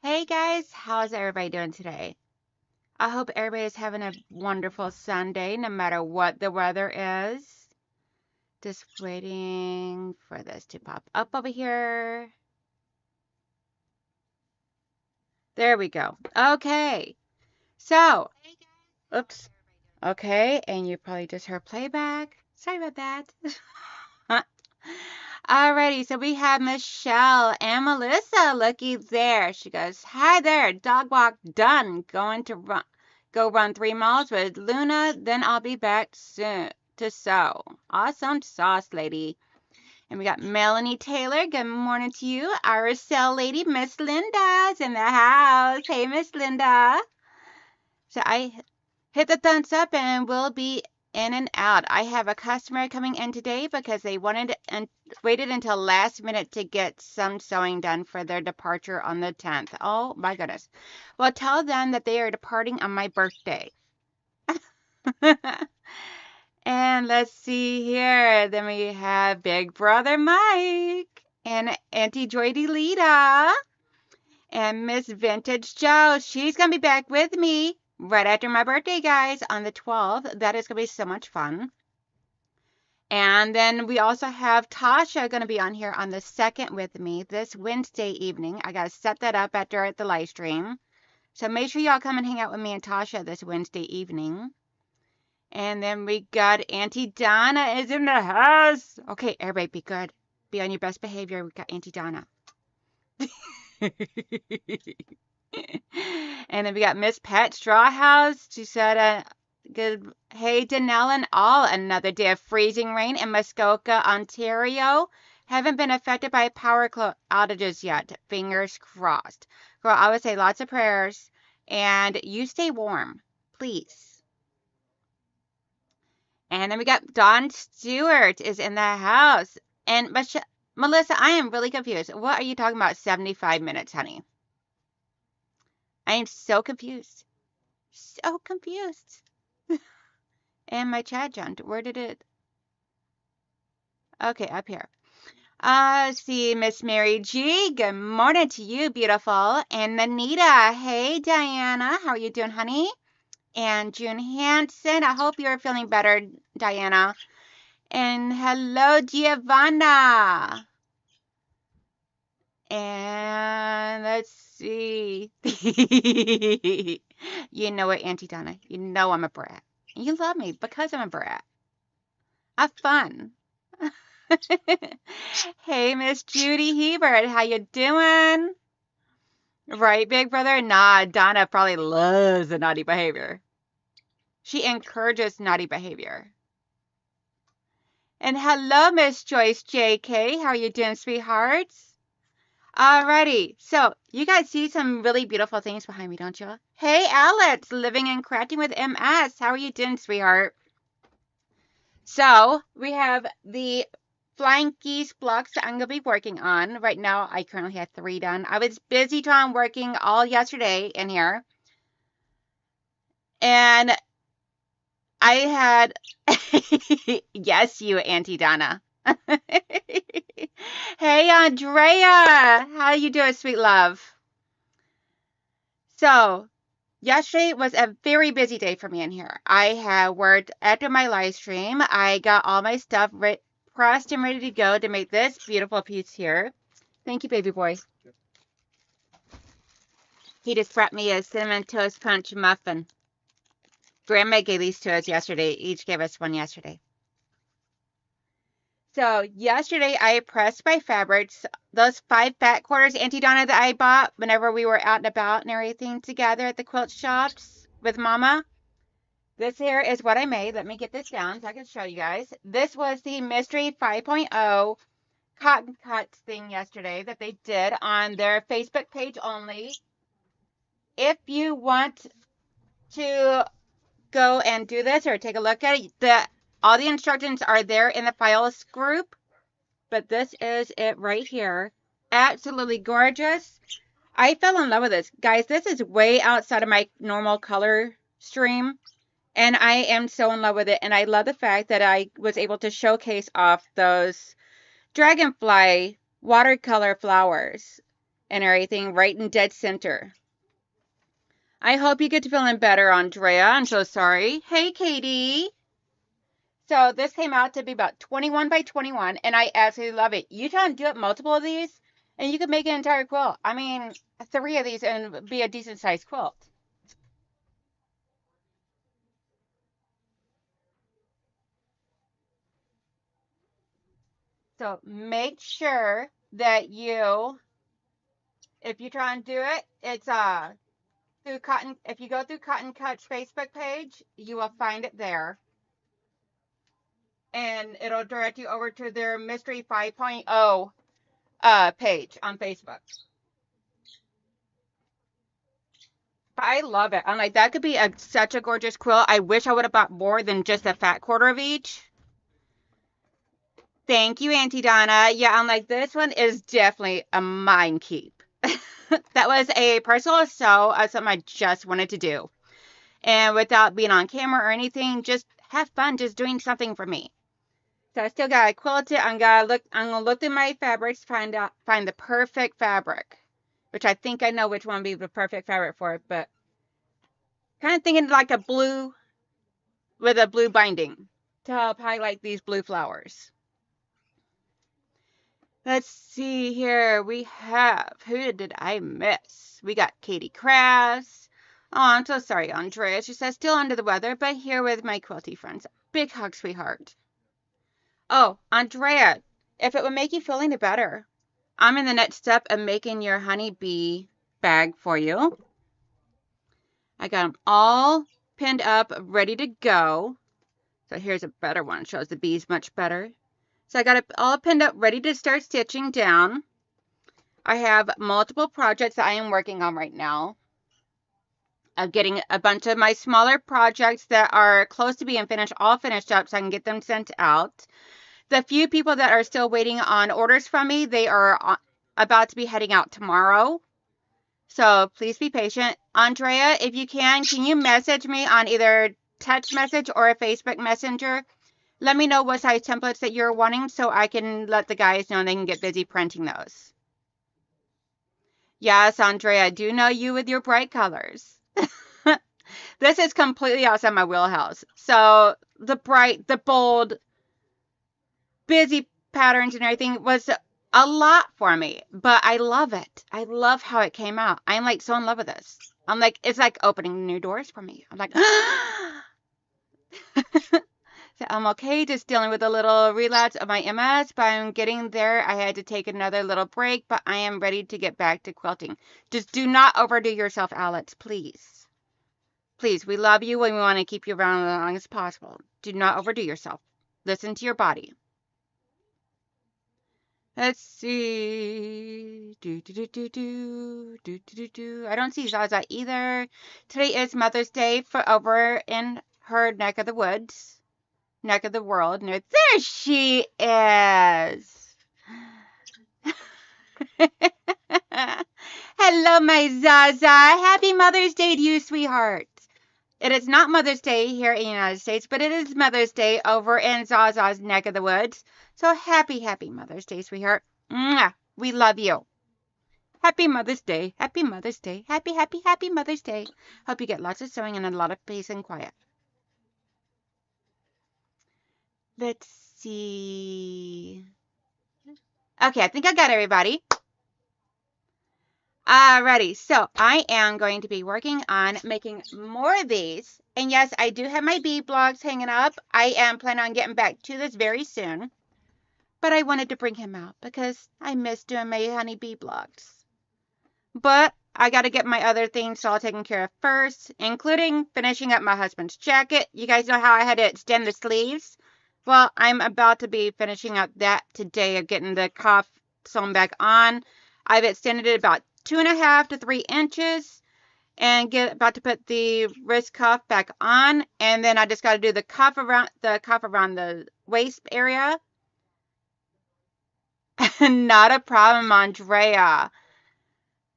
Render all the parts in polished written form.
Hey guys, how's everybody doing today? I hope everybody's having a wonderful Sunday, no matter what the weather is. Just waiting for this to pop up over here. There we go. Okay, so, oops. Okay, and you probably just heard playback. Sorry about that. Alrighty, so we have Michelle and Melissa. Looky there. She goes, "Hi there, dog walk done. Going to go run 3 miles with Luna. Then I'll be back soon to sew. Awesome sauce, lady." And we got Melanie Taylor. Good morning to you. Our cell lady, Miss Linda's in the house. Hey, Miss Linda. So I hit the thumbs up and we'll be in and out. I have a customer coming in today because they wanted and waited until last minute to get some sewing done for their departure on the 10th. Oh my goodness. Well, tell them that they are departing on my birthday. And let's see here. Then we have Big Brother Mike and Auntie Joy Delita and Miss Vintage Joe. She's going to be back with me right after my birthday, guys, on the 12th. That is going to be so much fun. And then we also have Tasha going to be on here on the 2nd with me this Wednesday evening. I got to set that up after the live stream. So make sure y'all come and hang out with me and Tasha this Wednesday evening. And then we got Auntie Donna is in the house. Okay, everybody be good. Be on your best behavior. We got Auntie Donna. And then we got Miss Pat Strawhouse. She said, "Good, hey Danelle and all. Another day of freezing rain in Muskoka, Ontario. Haven't been affected by power outages yet. Fingers crossed." Girl, I would say lots of prayers, and you stay warm, please. And then we got Dawn Stewart is in the house, and Melissa, I am really confused. What are you talking about? 75 minutes, honey. I am so confused. So confused. And my chat jumped. Where did it? Okay, up here. See, Miss Mary G. Good morning to you, beautiful. And Anita. Hey, Diana. How are you doing, honey? And June Hansen. I hope you're feeling better, Diana. And hello, Giovanna. And let's see. You know what, Auntie Donna? You know I'm a brat. You love me because I'm a brat. Have fun. Hey, Miss Judy Hebert, how you doing? Right, big brother? Nah, Donna probably loves the naughty behavior. She encourages naughty behavior. And hello, Miss Joyce JK. How are you doing, sweethearts? Alrighty, so you guys see some really beautiful things behind me, don't you? Hey, Alex, living and crafting with MS. How are you doing, sweetheart? So we have the flying geese blocks that I'm going to be working on. Right now, I currently have 3 done. I was busy trying working all yesterday in here. And I had, yes, you, Auntie Donna. Hey, Andrea. How you doing, sweet love? So, yesterday was a very busy day for me in here. I had worked after my live stream. I got all my stuff pressed and ready to go to make this beautiful piece here. Thank you, baby boy. He just brought me a cinnamon toast crunch muffin. Grandma gave these to us yesterday. Each gave us one yesterday. So yesterday I pressed my fabrics, those 5 fat quarters, Auntie Donna, that I bought whenever we were out and about and everything together at the quilt shops with Mama. This here is what I made. Let me get this down so I can show you guys. This was the Mystery 5.0 cotton cuts thing yesterday that they did on their Facebook page only. If you want to go and do this or take a look at it, all the instructions are there in the files group. But this is it right here. Absolutely gorgeous. I fell in love with this. Guys, this is way outside of my normal color stream. And I am so in love with it. And I love the fact that I was able to showcase off those dragonfly watercolor flowers. and everything right in dead center. I hope you get to feeling better, Andrea. I'm so sorry. Hey, Katie. So this came out to be about 21 by 21, and I absolutely love it. You can do it multiple of these, and you could make an entire quilt. I mean, 3 of these and be a decent sized quilt. So make sure that if you try and do it, it's through Cotton. If you go through Cotton Cut's Facebook page, you will find it there, and it'll direct you over to their Mystery 5.0 page on Facebook. But I love it. I'm like, that could be such a gorgeous quilt. I wish I would have bought more than just a fat quarter of each. Thank you, Auntie Donna. Yeah, I'm like, this one is definitely a mine keep. That was a personal sew of something I just wanted to do. And without being on camera or anything, just have fun just doing something for me. So I still gotta quilt it. I'm gonna look through my fabrics, find the perfect fabric. Which I think I know which one would be the perfect fabric for it, but kind of thinking like a blue with a blue binding to help highlight these blue flowers. Let's see here. We have, who did I miss? We got Katie Crass. Oh, I'm so sorry, Andrea. She says, still under the weather, but here with my quilty friends. Big hug, sweetheart. Oh, Andrea, if it would make you feel any better, I'm in the next step of making your honeybee bag for you. I got them all pinned up, ready to go. So here's a better one. Shows the bees much better. So I got it all pinned up, ready to start stitching down. I have multiple projects that I am working on right now. I'm getting a bunch of my smaller projects that are close to being finished, all finished up, so I can get them sent out. The few people that are still waiting on orders from me, they are about to be heading out tomorrow. So please be patient. Andrea, if you can you message me on either text message or a Facebook Messenger? Let me know what size templates that you're wanting so I can let the guys know and they can get busy printing those. Yes, Andrea, I do know you with your bright colors. This is completely outside my wheelhouse. So the bright, the bold, busy patterns and everything was a lot for me, but I love it. I love how it came out. I'm like so in love with this. I'm like, it's like opening new doors for me. I'm like, so I'm okay just dealing with a little relapse of my MS, but I'm getting there. I had to take another little break, but I am ready to get back to quilting. Just do not overdo yourself, Alex, please. Please, we love you and we want to keep you around as long as possible. Do not overdo yourself. Listen to your body. Let's see. I don't see Zaza either. Today is Mother's Day for over in her neck of the woods. Neck of the world. No, there she is. Hello, my Zaza. Happy Mother's Day to you, sweetheart. It is not Mother's Day here in the United States, but it is Mother's Day over in Zaza's neck of the woods. So happy Mother's Day, sweetheart. Mwah. We love you. Happy Mother's Day. Happy Mother's Day. Happy Mother's Day. Hope you get lots of sewing and a lot of peace and quiet. Let's see. Okay, I think I got everybody. Alrighty, so I am going to be working on making more of these. And yes, I do have my bee blogs hanging up. I am planning on getting back to this very soon. But I wanted to bring him out because I miss doing my honeybee blogs. But I got to get my other things all taken care of first, including finishing up my husband's jacket. You guys know how I had to extend the sleeves? Well, I'm about to be finishing up that today of getting the cuff sewn back on. I've extended it about 2.5 to 3 inches and about to put the wrist cuff back on. And then I just got to do the cuff around the waist area. Not a problem, Andrea.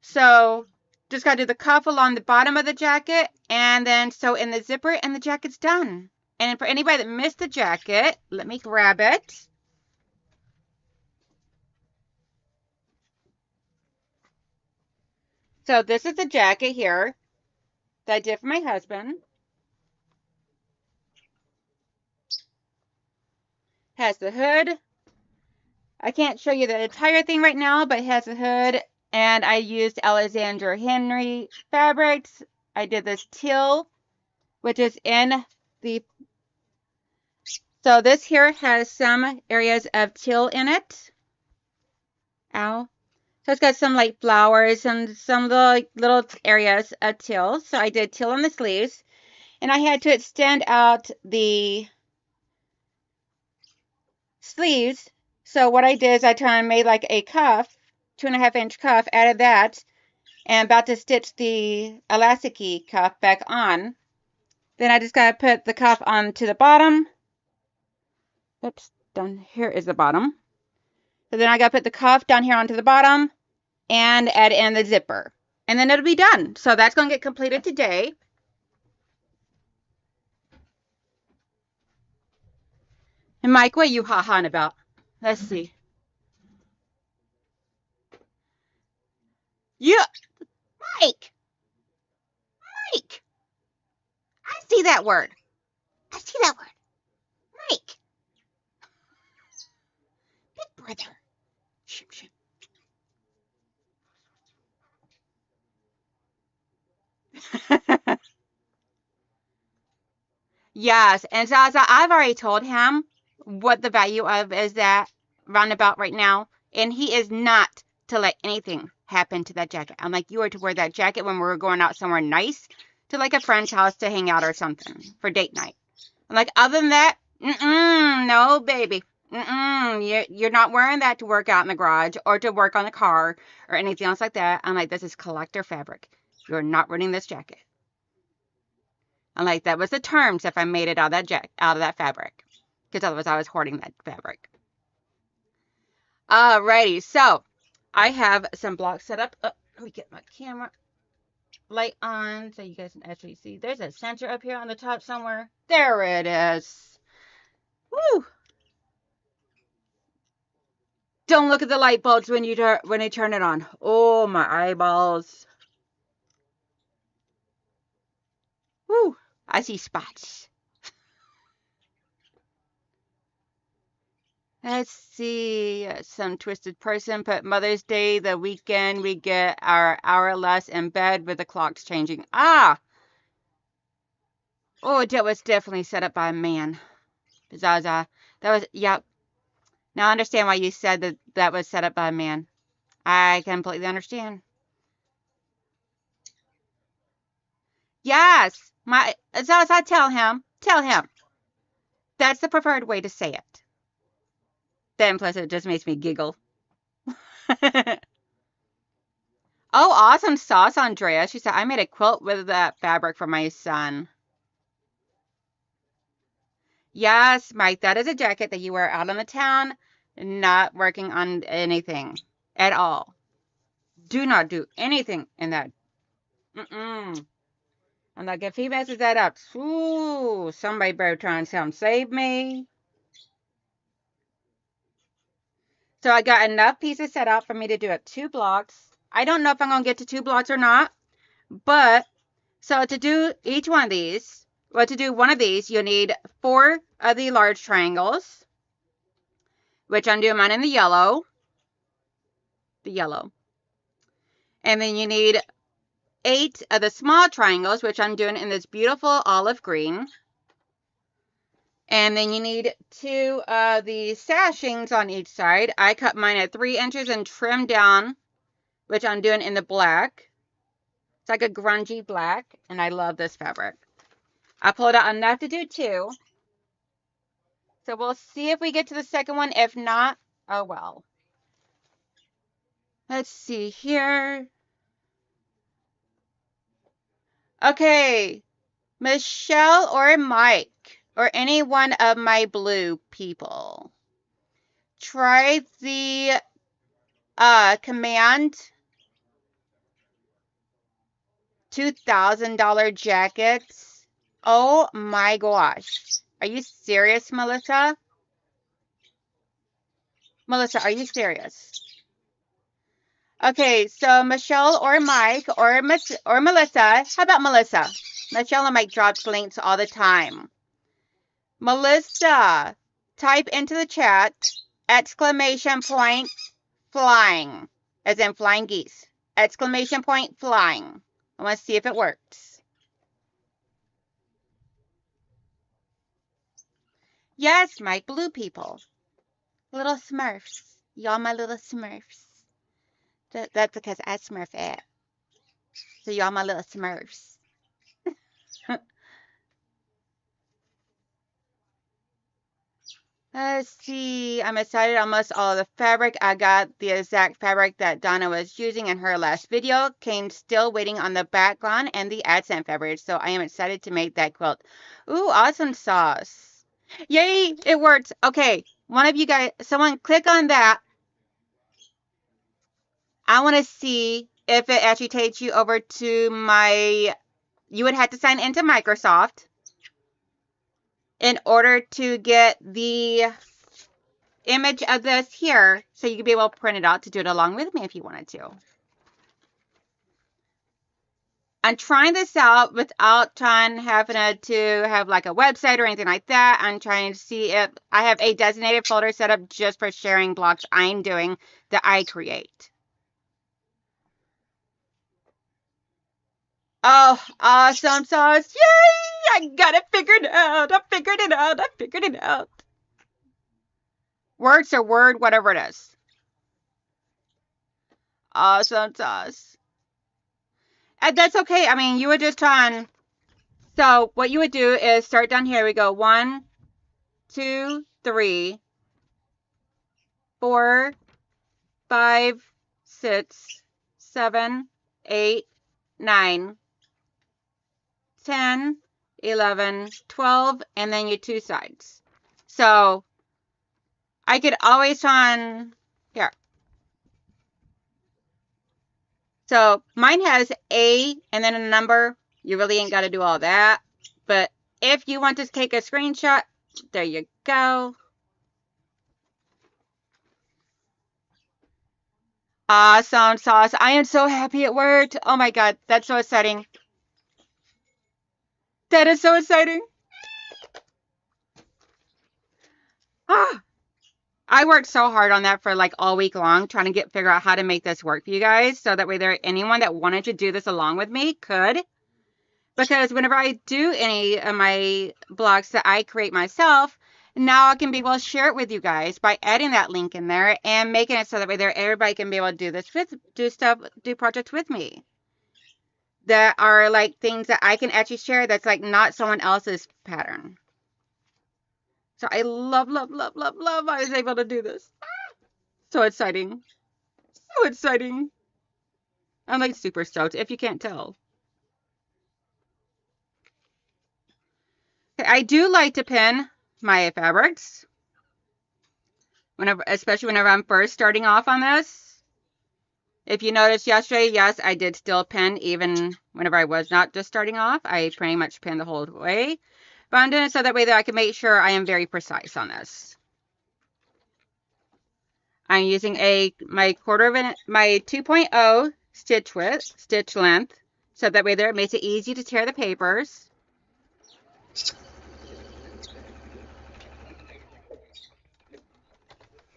So just got to do the cuff along the bottom of the jacket and then sew in the zipper and the jacket's done. And for anybody that missed the jacket, let me grab it. So this is the jacket here that I did for my husband. Has the hood. I can't show you the entire thing right now, but it has a hood. And I used Alexander Henry fabrics. I did this teal, which is in the... So this here has some areas of teal in it. Ow. So it's got some like flowers and some little areas of teal. So I did teal on the sleeves. And I had to extend out the sleeves. So what I did is I made like a cuff, 2.5-inch cuff, added that, and about to stitch the elasticy cuff back on. Then I just gotta put the cuff onto the bottom. Oops, down here is the bottom. So then I gotta put the cuff down here onto the bottom and add in the zipper. And then it'll be done. So that's gonna get completed today. And Mike, what are you ha-haing about? Let's see. You, Mike! Mike! I see that word. I see that word. Mike! Big brother. Shoo, shoo. Yes, and so I've already told him what the value of is that roundabout right now, and he is not to let anything happen to that jacket. I'm like, you are to wear that jacket when we're going out somewhere nice, to like a friend's house to hang out or something for date night. I'm like, other than that, no, baby. You're not wearing that to work out in the garage or to work on the car or anything else like that. I'm like, this is collector fabric. You're not running this jacket. I'm like, that was the terms if I made it out of that fabric. Because otherwise I was hoarding that fabric. Alrighty, so I have some blocks set up. Let me get my camera light on so you guys can actually see. There's a sensor up here on the top somewhere. There it is. Woo! Don't look at the light bulbs when you turn it on. Oh, my eyeballs. Woo! I see spots. Let's see. Some twisted person put Mother's Day, the weekend we get our hour less in bed with the clocks changing. Ah! Oh, that was definitely set up by a man. Zaza. That was, yep. Now I understand why you said that was set up by a man. I completely understand. Yes! Zaza, tell him. Tell him. That's the preferred way to say it. Then plus it just makes me giggle. Oh, awesome sauce, Andrea. She said, I made a quilt with that fabric for my son. Yes, Mike, that is a jacket that you wear out on the town, not working on anything at all. Do not do anything in that. I'm like, if he messes that up, ooh, somebody better try and come save me. So I got enough pieces set out for me to do it 2 blocks. I don't know if I'm going to get to 2 blocks or not, but so to do each one of these, well, to do one of these, you'll need 4 of the large triangles, which I'm doing mine in the yellow. And then you need 8 of the small triangles, which I'm doing in this beautiful olive green. And then you need 2 of the sashings on each side. I cut mine at 3 inches and trimmed down, which I'm doing in the black. It's like a grungy black, and I love this fabric. I pulled out enough to do 2. So we'll see if we get to the second one. If not, oh well. Let's see here. Okay, Michelle or Mike, or any one of my blue people, try the Command $2,000 jackets. Oh my gosh. Are you serious, Melissa? Melissa, are you serious? Okay, so Michelle or Mike or Melissa. How about Melissa? Michelle and Mike drops links all the time. Melissa, type into the chat exclamation point flying, as in flying geese. Exclamation point flying. I want to see if it works. Yes, my blue people. Little Smurfs. Y'all my little Smurfs. That's because I Smurf it. So y'all my little Smurfs. Let's see. I'm excited. Almost all of the fabric. I got the exact fabric that Donna was using in her last video. Came still waiting on the background and the accent fabric. So I am excited to make that quilt. Ooh, awesome sauce. Yay, it worked. Okay, one of you guys, someone click on that. I want to see if it actually takes you over to my, you would have to sign into Microsoft in order to get the image of this here, so you could be able to print it out to do it along with me if you wanted to. I'm trying this out without having to have like a website or anything like that. I'm trying to see if I have a designated folder set up just for sharing blocks I'm doing that I create. Oh, awesome sauce. Yay! I got it figured out. I figured it out. I figured it out. Words or word, whatever it is. Awesome sauce. And that's okay. I mean, you would just on. So what you would do is start down here. We go 1, 2, 3, 4, 5, 6, 7, 8, 9, 10, 11, 12, and then your two sides. So I could always on here. So mine has A and then a number. You really ain't got to do all that. But if you want to take a screenshot, there you go. Awesome sauce. I am so happy it worked. Oh my God, that's so exciting. That is so exciting. Ah, I worked so hard on that for like all week long, trying to figure out how to make this work for you guys. So that way anyone that wanted to do this along with me could. Because whenever I do any of my blogs that I create myself, now I can be able to share it with you guys by adding that link in there and making it so that way everybody can be able to do this do projects with me. That are like things that I can actually share that's like not someone else's pattern. So I love I was able to do this. So exciting. So exciting. I'm like super stoked if you can't tell. Okay, I do like to pin my fabrics. Especially whenever I'm first starting off on this. If you noticed yesterday, yes, I did still pin even whenever I was not just starting off. I pretty much pinned the whole way. But I'm doing it so that way that I can make sure I am very precise on this. I'm using my 2.0 stitch length, so that way it makes it easy to tear the papers.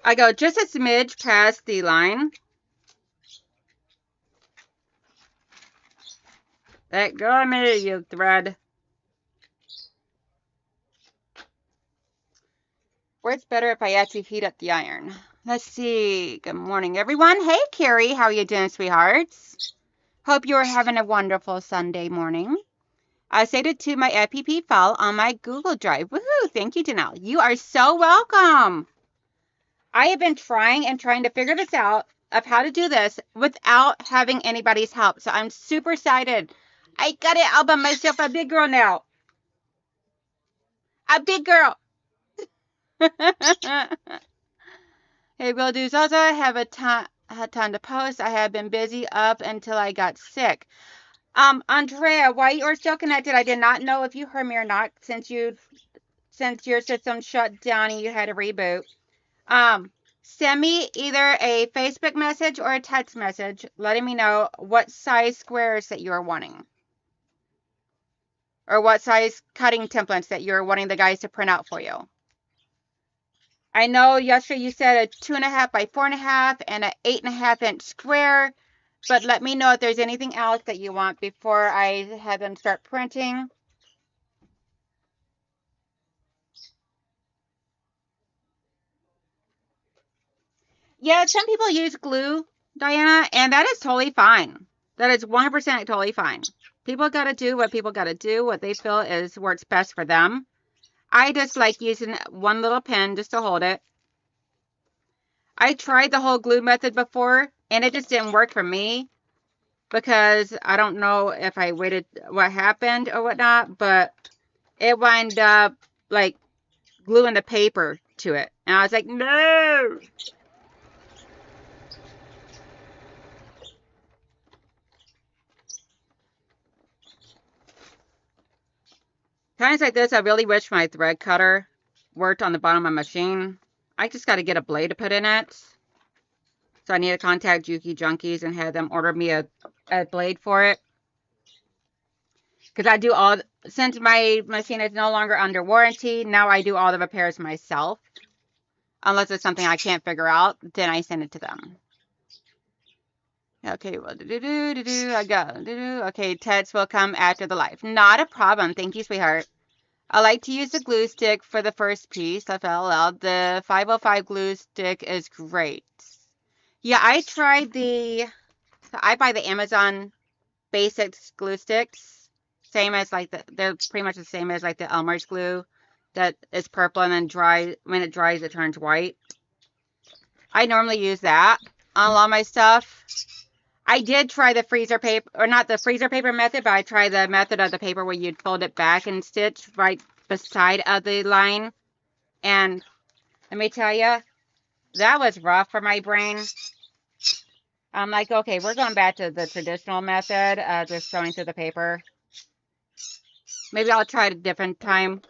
I go just a smidge past the line. Let go of me, you thread. Or it's better if I actually heat up the iron. Let's see. Good morning, everyone. Hey, Carrie. How are you doing, sweethearts? Hope you're having a wonderful Sunday morning. I saved it to my FPP file on my Google Drive. Woohoo! Thank you, Janelle. You are so welcome. I have been trying to figure this out of how to do this without having anybody's help. So I'm super excited. I got it all by myself. A big girl now. A big girl. Hey, will do Zaza. I have had time to post. I have been busy up until I got sick. Andrea, why you are still connected? I did not know if you heard me or not since your system shut down and you had to reboot. send me either a Facebook message or a text message letting me know what size squares that you are wanting. Or what size cutting templates that you're wanting the guys to print out for you. I know yesterday you said a 2.5 by 4.5 and an 8.5-inch square, but let me know if there's anything else that you want before I have them start printing. Yeah, some people use glue, Diana, and that is totally fine. That is 100% totally fine. People got to do what people got to do, what they feel is works best for them. I just like using one little pin just to hold it. I tried the whole glue method before, and it just didn't work for me because I don't know if I waited what happened or whatnot, but it wound up like gluing the paper to it. And I was like, no! Times like this, I really wish my thread cutter worked on the bottom of my machine. I just got to get a blade to put in it. So I need to contact Juki Junkies and have them order me a blade for it. Because I do all, since my machine is no longer under warranty, now I do all the repairs myself. Unless it's something I can't figure out, then I send it to them. Okay, well, I got, okay, tests will come after the live. Not a problem. Thank you, sweetheart. I like to use the glue stick for the first piece. FLL. The 505 glue stick is great. Yeah, I tried I buy the Amazon Basics glue sticks. Same as like they're pretty much the same as like the Elmer's glue that is purple and then when it dries, it turns white. I normally use that on a lot of my stuff. I did try the freezer paper, or not the freezer paper method, but I tried the method of the paper where you'd fold it back and stitch right beside of the line. And let me tell you, that was rough for my brain. I'm like, okay, we're going back to the traditional method, just sewing through the paper. Maybe I'll try it a different time,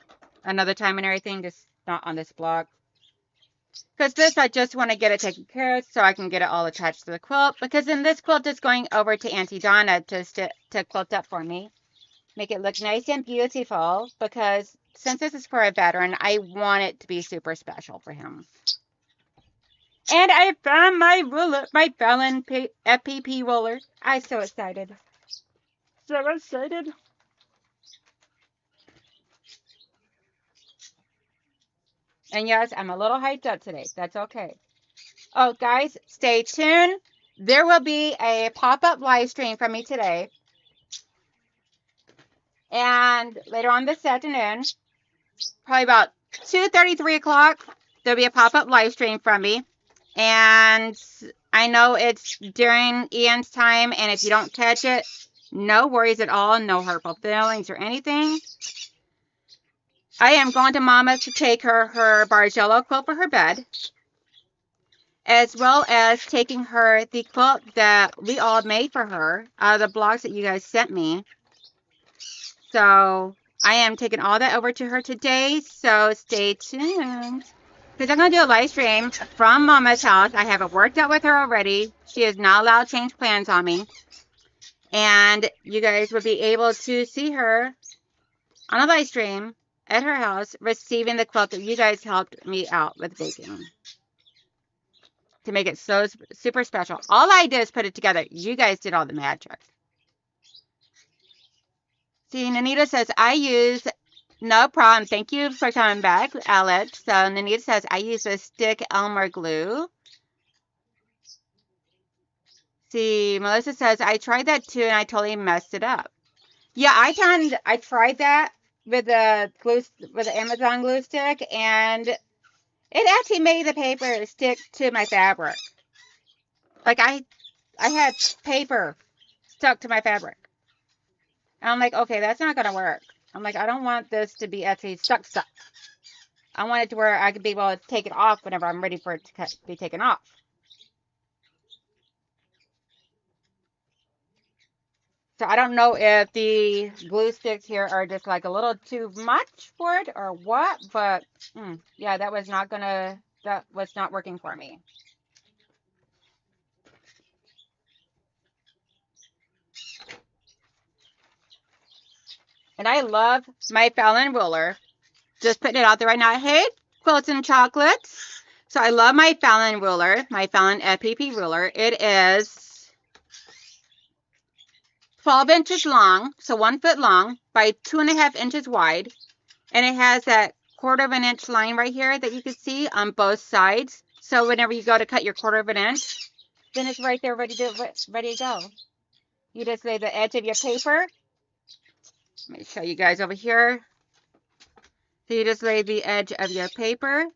another time and everything, just not on this block. Because this, I just want to get it taken care of so I can get it all attached to the quilt. Because then this quilt is going over to Auntie Donna to quilt up for me. Make it look nice and beautiful. Because since this is for a veteran, I want it to be super special for him. And I found my ruler, my Fallon FPP roller. I'm so excited. So excited. And yes, I'm a little hyped up today. That's okay. Oh, guys, stay tuned. There will be a pop-up live stream from me today. And later on this afternoon, probably about 2:30, 3 o'clock, there'll be a pop-up live stream from me. And I know it's during Ian's time, and if you don't catch it, no worries at all, no hurtful feelings or anything. I am going to Mama to take her Bargello quilt for her bed, as well as taking her the quilt that we all made for her out of the blocks that you guys sent me. So I am taking all that over to her today, so stay tuned. Because I'm going to do a live stream from Mama's house. I have it worked out with her already. She is not allowed to change plans on me. And you guys will be able to see her on a live stream at her house receiving the quilt that you guys helped me out with baking. To make it so super special. All I did is put it together. You guys did all the magic. See, Nanita says, I use, no problem. Thank you for coming back, Alex. So Nanita says, I use a stick Elmer glue. See, Melissa says, I tried that too and I totally messed it up. Yeah, I tried that with the Amazon glue stick, and it actually made the paper stick to my fabric. Like I had paper stuck to my fabric. And I'm like, okay, that's not going to work. I'm like, I don't want this to be actually stuck. I want it to where I could be able to take it off whenever I'm ready for it to be taken off. So I don't know if the glue sticks here are just like a little too much for it or what, but yeah, that was not going to that was not working for me. And I love my Fallon ruler. Just putting it out there right now. Hey, Quilts and Chocolates. So I love my Fallon ruler, my Fallon FPP ruler. It is 12 inches long, so 1 foot long, by 2.5 inches wide. And it has that 1/4 inch line right here that you can see on both sides. So whenever you go to cut your 1/4 inch, then it's right there ready to go. You just lay the edge of your paper. Let me show you guys over here. So you just lay the edge of your paper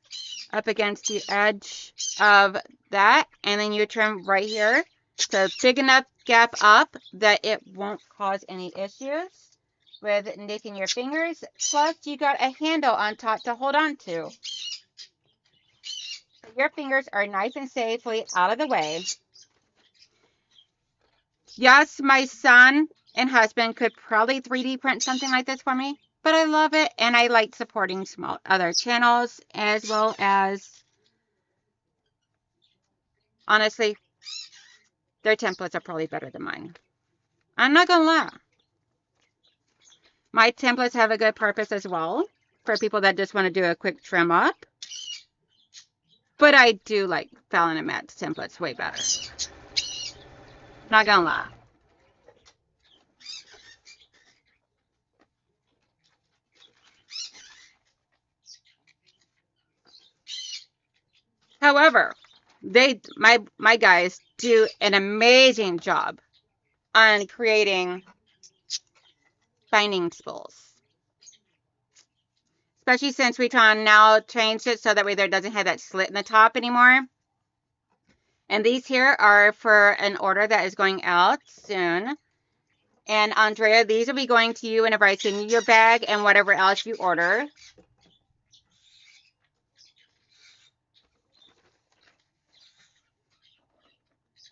up against the edge of that, and then you trim right here. So big enough gap up that it won't cause any issues with nicking your fingers. Plus, you got a handle on top to hold on to. Your fingers are nice and safely out of the way. Yes, my son and husband could probably 3D print something like this for me, but I love it, and I like supporting small other channels, as well as, honestly, their templates are probably better than mine. I'm not gonna lie. My templates have a good purpose as well for people that just want to do a quick trim up. But I do like Fallon and Matt's templates way better. Not gonna lie. However, my guys do an amazing job on creating binding spools. Especially since we now changed it so that way there doesn't have that slit in the top anymore. And these here are for an order that is going out soon. And Andrea, these will be going to you whenever I send you your bag and whatever else you order.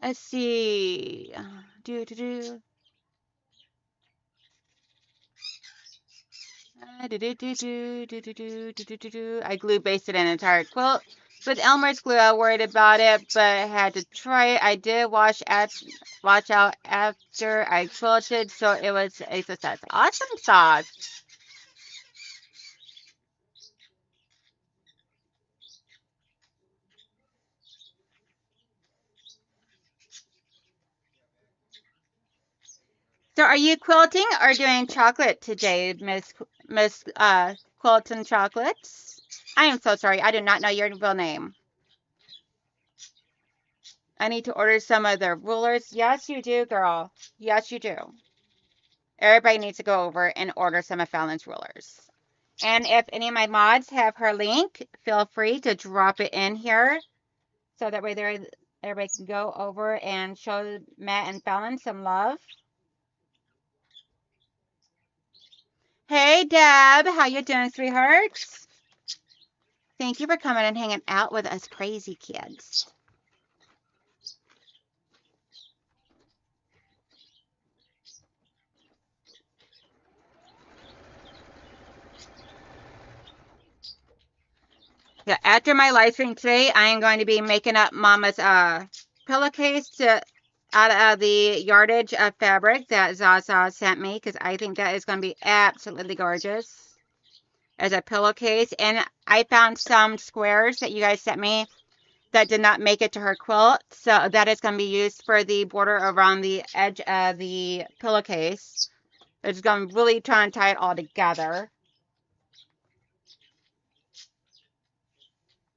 Let's see. I glue basted an entire quilt with Elmer's glue. I worried about it, but I had to try it. I did wash out after I quilted, so it was a success. Awesome sauce. So are you quilting or doing chocolate today, Miss Quilts and Chocolates? I am so sorry. I do not know your real name. I need to order some of the rulers. Yes, you do, girl. Yes, you do. Everybody needs to go over and order some of Fallon's rulers. And if any of my mods have her link, feel free to drop it in here. So that way everybody can go over and show Matt and Fallon some love. Hey, Deb. How you doing, sweethearts? Thank you for coming and hanging out with us crazy kids. Yeah, after my live stream today, I am going to be making up Mama's pillowcase out of the yardage of fabric that Zaza sent me, because I think that is going to be absolutely gorgeous as a pillowcase. And I found some squares that you guys sent me that did not make it to her quilt, so that is going to be used for the border around the edge of the pillowcase. It's going to really try and tie it all together.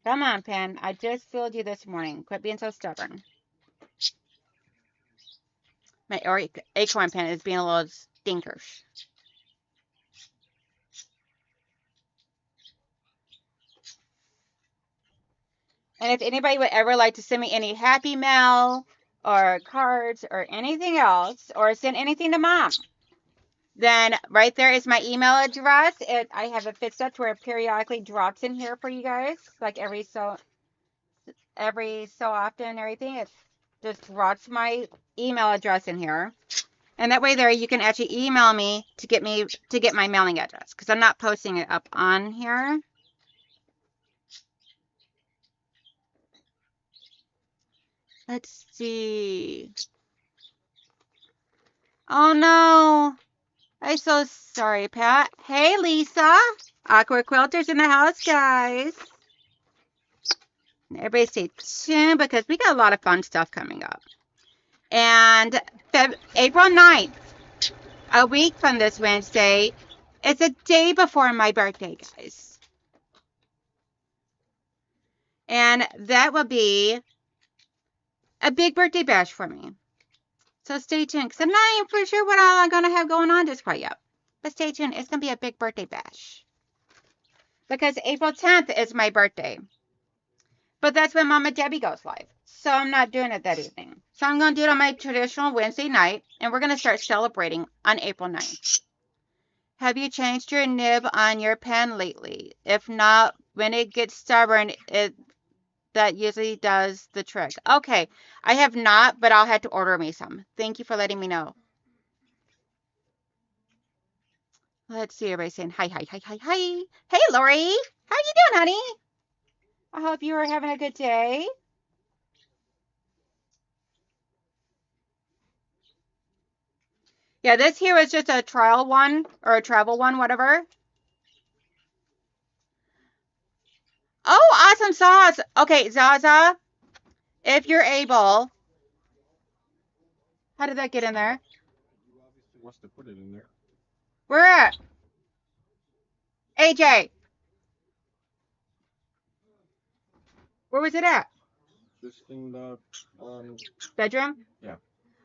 Come on, Pen. I just filled you this morning. Quit being so stubborn. My acorn pen is being a little stinkers. And if anybody would ever like to send me any happy mail or cards or anything else, or send anything to Mom, then right there is my email address. I have it fixed up to where it periodically drops in here for you guys, like every so often and everything. It just drops my email address in here. And that way there you can actually email me to get my mailing address, because I'm not posting it up on here. Let's see. Oh no. I'm so sorry, Pat. Hey, Lisa. Aqua Quilters in the house, guys. Everybody stay tuned because we got a lot of fun stuff coming up. And April 9th, a week from this Wednesday, it's a day before my birthday, guys. And that will be a big birthday bash for me. So stay tuned, because I'm not even for sure what all I'm going to have going on just quite yet. But stay tuned. It's going to be a big birthday bash. Because April 10th is my birthday. But that's when Mama Debbie goes live. So I'm not doing it that evening. So I'm going to do it on my traditional Wednesday night. And we're going to start celebrating on April 9th. Have you changed your nib on your pen lately? If not, when it gets stubborn, that usually does the trick. Okay, I have not, but I'll have to order me some. Thank you for letting me know. Let's see, everybody saying hi, hi, hi, hi, hi. Hey, Lori. How you doing, honey? I hope you are having a good day. Yeah, this here is just a trial one, or a travel one, whatever. Oh, awesome sauce. Okay, Zaza, if you're able. How did that get in there? You obviously wants to put it in there. Where at? AJ. Where was it at? Just in the bedroom? Yeah.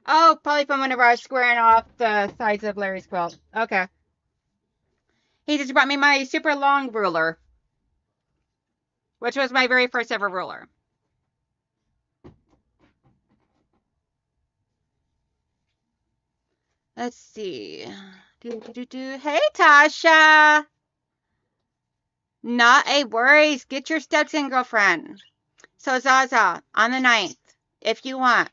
Oh, probably from whenever I was squaring off the sides of Larry's quilt. Okay. He just brought me my super long ruler, which was my very first ever ruler. Let's see. Hey, Tasha. Not a worries. Get your steps in, girlfriend. So, Zaza, on the 9th, if you want,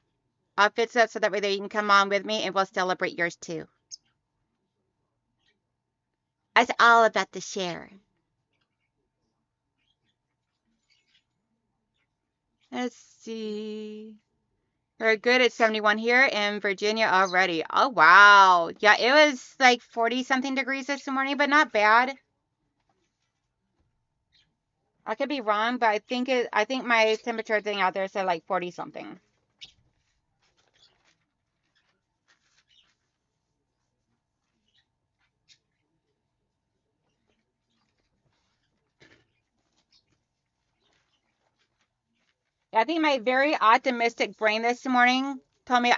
I'll fix it up so that way you can come on with me and we'll celebrate yours too. It's all about the share. Let's see. Very good. It's 71 here in Virginia already. Oh, wow. Yeah, it was like 40 something degrees this morning, but not bad. I could be wrong, but I think my temperature thing out there said like 40 something. Yeah, I think my very optimistic brain this morning told me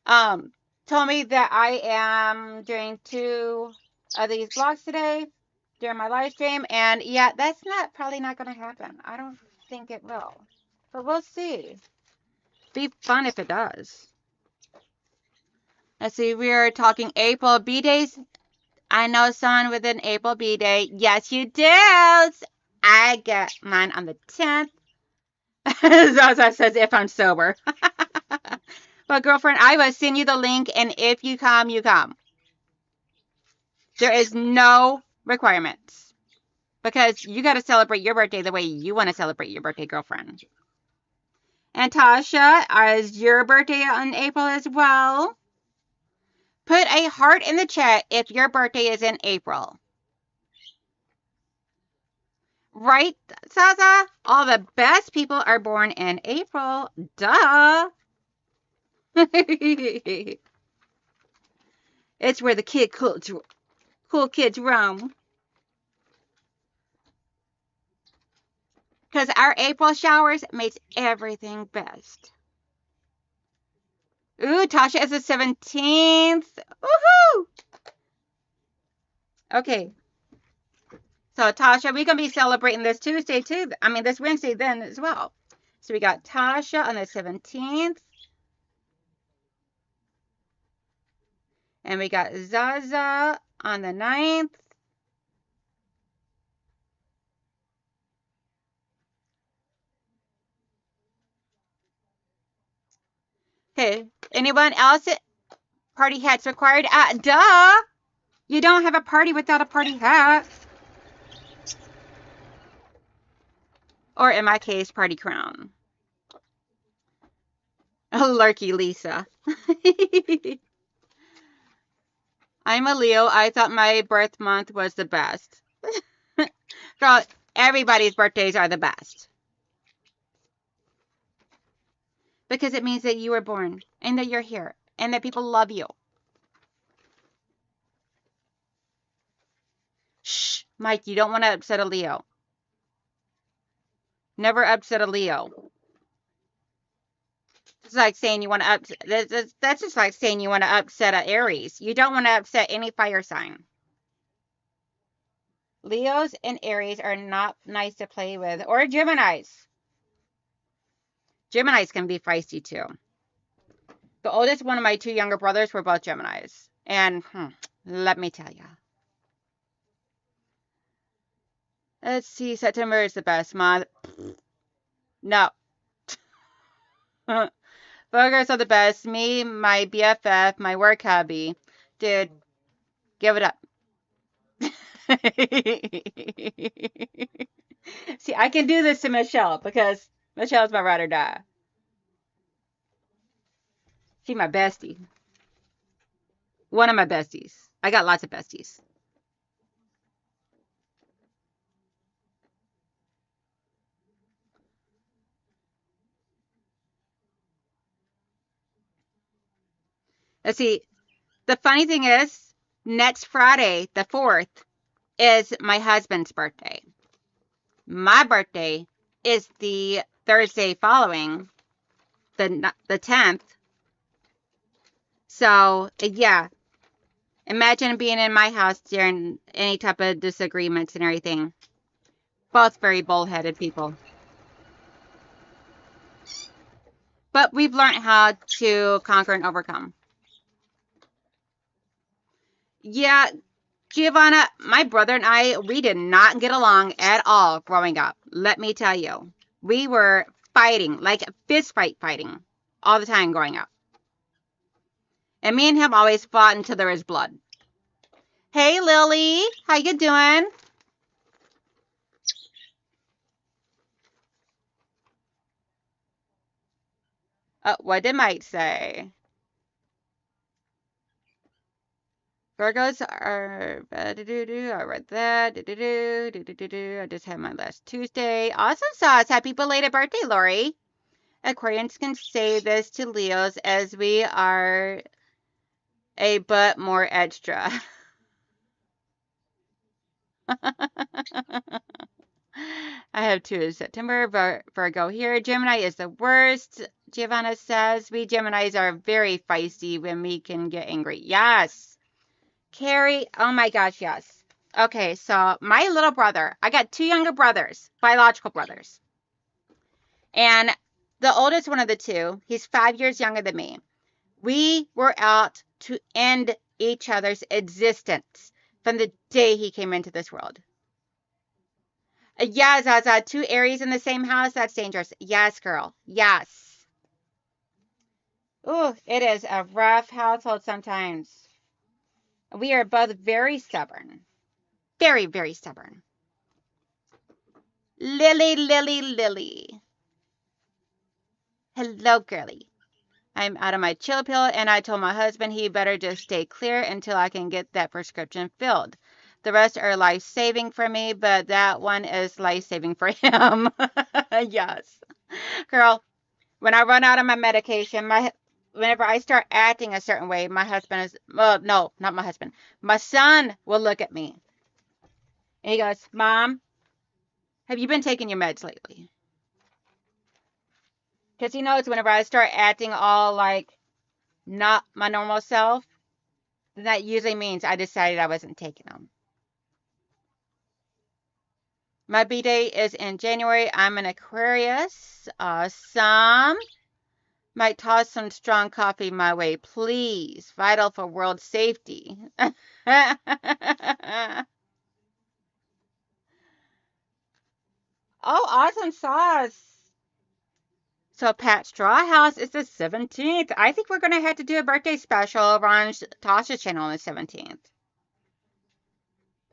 um told me that I am doing 2 of these vlogs today during my live stream, and yeah, that's probably not going to happen. I don't think it will, but we'll see. Be fun if it does. Let's see, we are talking April B-days. I know someone with an April B-day. Yes, you do. I get mine on the 10th. Zaza says if I'm sober. But girlfriend, I will send you the link, and if you come, you come. There is no requirements. Because you got to celebrate your birthday the way you want to celebrate your birthday, girlfriend. And Tasha, is your birthday in April as well? Put a heart in the chat if your birthday is in April. Right, Zaza? All the best people are born in April. Duh. It's where the cool kids roam. Because our April showers makes everything best. Ooh, Tasha is the 17th. Woohoo! Okay. So, Tasha, we're going to be celebrating this Tuesday, too. I mean, this Wednesday then as well. So, we got Tasha on the 17th. And we got Zaza on the 9th. Okay. Anyone else? Party hats required? Duh! You don't have a party without a party hat. Or in my case, party crown. Lurky Lisa. I'm a Leo. I thought my birth month was the best. So everybody's birthdays are the best because it means that you were born and that you're here and that people love you. Shh, Mike, you don't want to upset a Leo. Never upset a Leo. It's like saying you want to upset. That's just like saying you want to upset a Aries. You don't want to upset any fire sign. Leos and Aries are not nice to play with, or Geminis. Geminis can be feisty too. The oldest one of my two younger brothers were both Geminis, and let me tell you. Let's see, September is the best month. No. Burgers are the best. Me, my BFF, my work hubby. Dude, give it up. See, I can do this to Michelle because Michelle's my ride or die. She's my bestie. One of my besties. I got lots of besties. Let's see. The funny thing is, next Friday, the 4th, is my husband's birthday. My birthday is the Thursday following, the 10th. So, yeah, imagine being in my house during any type of disagreements and everything. Both very bullheaded people. But we've learned how to conquer and overcome. Yeah, Giovanna, my brother and I, we did not get along at all growing up. Let me tell you. We were fighting, like fist fighting, all the time growing up. And me and him always fought until there was blood. Hey, Lily, how you doing? What did Mike say? Virgos are I read that. I just had my last Tuesday. Awesome sauce. Happy belated birthday, Lori. Aquarians can say this to Leos as we are a but more extra. I have two in September. Virgo here. Gemini is the worst. Giovanna says we Geminis are very feisty when we can get angry. Yes. Carrie, oh my gosh, yes. Okay, so my little brother, I got two younger brothers, biological brothers. And the oldest one of the two, he's 5 years younger than me. We were out to end each other's existence from the day he came into this world. Yeah, Zaza, two Aries in the same house, that's dangerous. Yes, girl. Yes. Ooh, it is a rough household sometimes. We are both very stubborn. Very, very stubborn. Lily, Lily, Lily. Hello, girlie. I'm out of my chill pill, and I told my husband he better just stay clear until I can get that prescription filled. The rest are life saving for me, but that one is life saving for him. Yes. Girl, when I run out of my medication, whenever I start acting a certain way, my husband is, well, no, not my husband. My son will look at me. And he goes, Mom, have you been taking your meds lately? Because he knows whenever I start acting all like not my normal self, then that usually means I decided I wasn't taking them. My B-day is in January. I'm an Aquarius. Awesome. Might toss some strong coffee my way, please. Vital for world safety. Oh, awesome sauce. So Pat Strawhouse is the 17th. I think we're going to have to do a birthday special over on Tasha's channel on the 17th.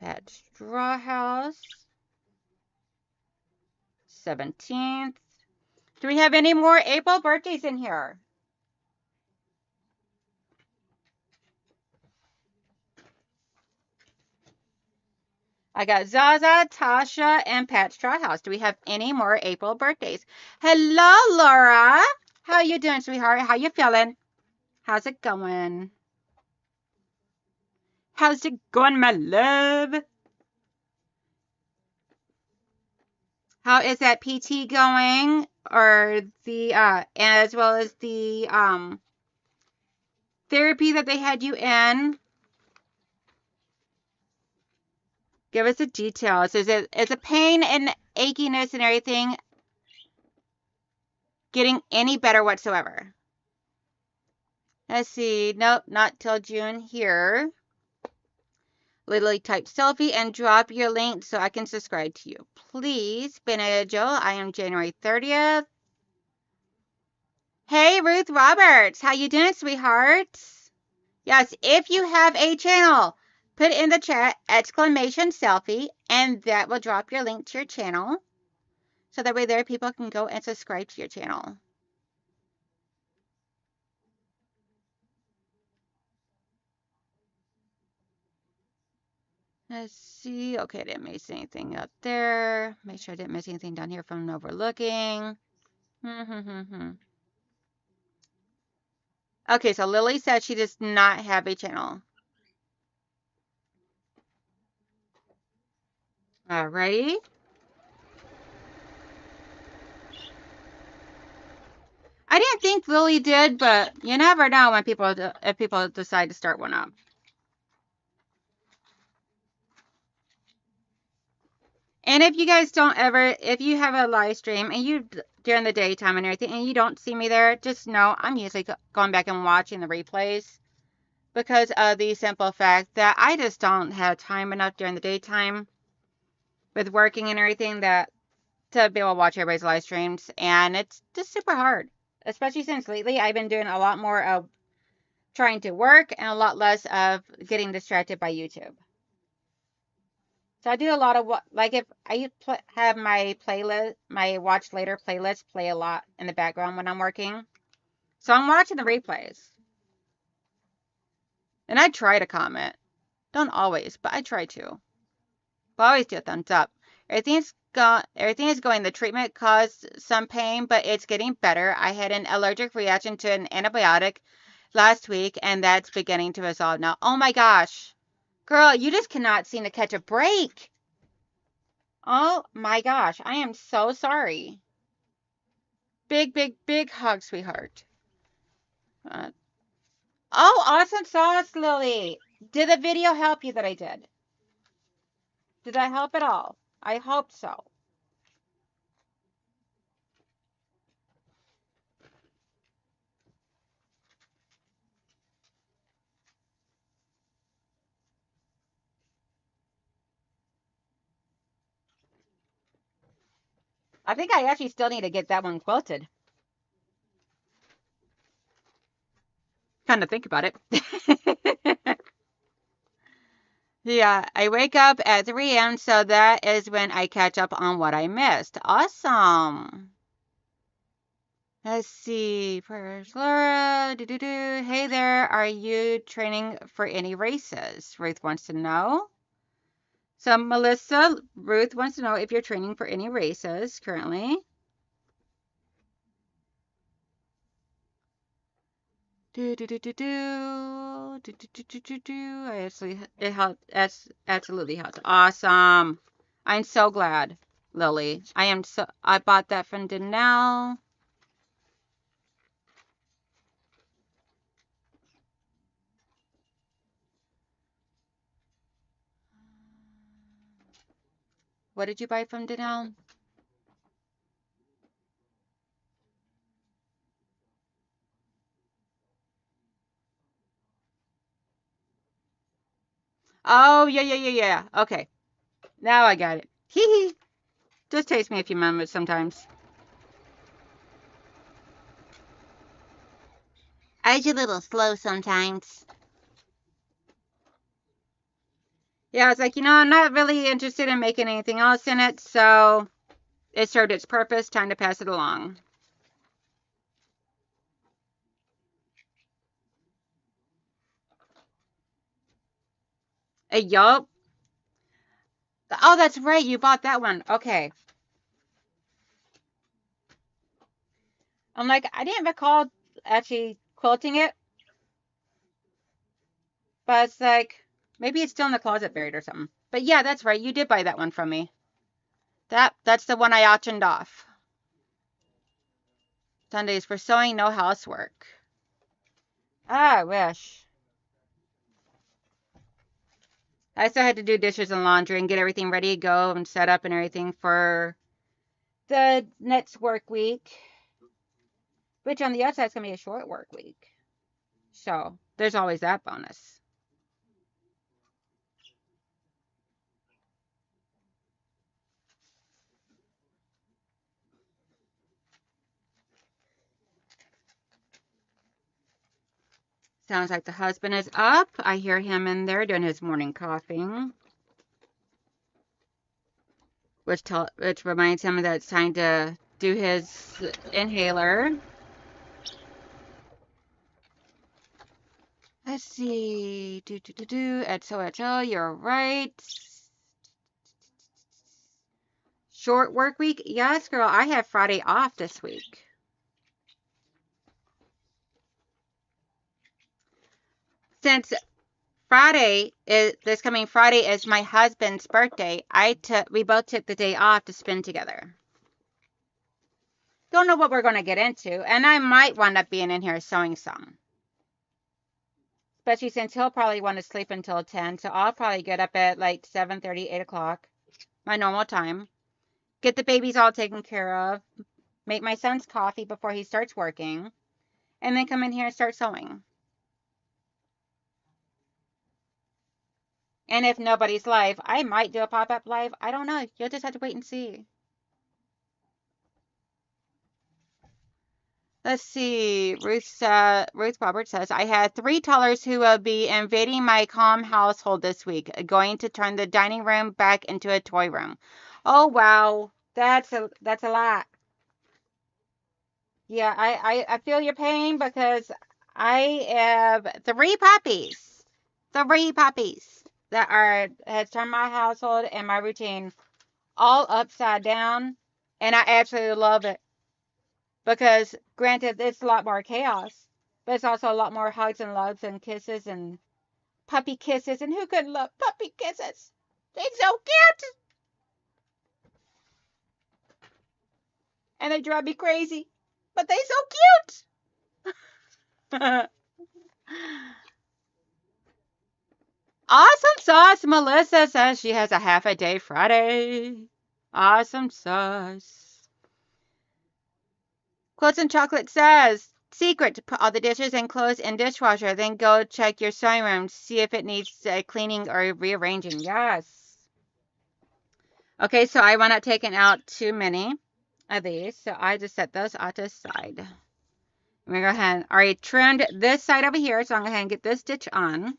Pat Strawhouse. 17th. Do we have any more April birthdays in here? I got Zaza, Tasha, and Pat Strawhouse. Do we have any more April birthdays? Hello, Laura. How you doing, sweetheart? How you feeling? How's it going? How's it going, my love? How is that PT going? Or the as well as the therapy that they had you in? Give us the details. Is the pain and achiness and everything getting any better whatsoever? Let's see. Nope, not till June here. Literally type selfie and drop your link so I can subscribe to you. Please, Benedict Joe, I am January 30th. Hey, Ruth Roberts. How you doing, sweetheart? Yes, if you have a channel, put in the chat exclamation selfie, and that will drop your link to your channel. So that way there people can go and subscribe to your channel. Let's see. Okay, I didn't miss anything up there. Make sure I didn't miss anything down here from overlooking. Okay, so Lily said she does not have a channel. Alrighty. I didn't think Lily did, but you never know when if people decide to start one up. And if you guys don't ever, if you have a live stream and you during the daytime and everything, and you don't see me there, just know I'm usually going back and watching the replays because of the simple fact that I just don't have time enough during the daytime with working and everything that to be able to watch everybody's live streams, and it's just super hard, especially since lately I've been doing a lot more of trying to work and a lot less of getting distracted by YouTube. So I do a lot of what, like if I have my playlist, my watch later playlist play a lot in the background when I'm working. So I'm watching the replays. And I try to comment. Don't always, but I try to. But I always do a thumbs up. Everything is going. The treatment caused some pain, but it's getting better. I had an allergic reaction to an antibiotic last week, and that's beginning to resolve now. Oh my gosh. Girl, you just cannot seem to catch a break. Oh my gosh. I am so sorry. Big, big, big hug, sweetheart. Uh, oh, awesome sauce, Lily. Did the video help you that I did? Did I help at all? I hope so. I think I actually still need to get that one quilted. Kind of think about it. Yeah, I wake up at 3 a.m., so that is when I catch up on what I missed. Awesome. Let's see. Prayers, Laura. Hey there. Are you training for any races? Ruth wants to know. So, Melissa, Ruth wants to know if you're training for any races currently. I actually, it helped. That's absolutely helped. Awesome. I'm so glad, Lily. I bought that from Donnell. What did you buy from Donnell? Oh, yeah. Okay. Now I got it. Hee hee. Just takes me a few moments sometimes. I get a little slow sometimes. Yeah, it's like, I'm not really interested in making anything else in it, so it served its purpose. Time to pass it along. Yup. Oh, that's right. You bought that one. Okay. I'm like, I didn't recall actually quilting it, but it's like, maybe it's still in the closet buried or something. But yeah, that's right. You did buy that one from me. That's the one I auctioned off. Sundays for sewing, no housework. Ah, I wish. I still had to do dishes and laundry and get everything ready to go and set up and everything for the next work week, which on the outside is going to be a short work week. So there's always that bonus. Sounds like the husband is up. I hear him in there doing his morning coughing, which reminds him that it's time to do his inhaler. Let's see. XOXO, you're right. Short work week? Yes, girl. I have Friday off this week. Since this coming Friday is my husband's birthday, we both took the day off to spend together. Don't know what we're going to get into, and I might wind up being in here sewing some. Especially since he'll probably want to sleep until 10, so I'll probably get up at like 7:30, 8 o'clock, my normal time. Get the babies all taken care of, make my son's coffee before he starts working, and then come in here and start sewing. And if nobody's live, I might do a pop-up live. I don't know. You'll just have to wait and see. Let's see. Ruth Roberts says, I had 3 tellers who will be invading my calm household this week, going to turn the dining room back into a toy room. Oh, wow. That's a lot. Yeah, I feel your pain because I have 3 puppies. 3 puppies that has turned my household and my routine all upside down, and I absolutely love it because, granted, it's a lot more chaos, but it's also a lot more hugs and loves and kisses and puppy kisses. And who couldn't love puppy kisses? They're so cute, and they drive me crazy, but they so cute. Awesome sauce. Melissa says she has a half a day Friday. Awesome sauce. Quilts and Chocolate says, secret to put all the dishes and clothes in dishwasher, then go check your sewing room, see if it needs cleaning or rearranging. Yes. Okay, so I wound up taking out too many of these, so I just set those out to the side. I'm going to go ahead and already trimmed this side over here, so I'm going to go ahead and get this stitch on.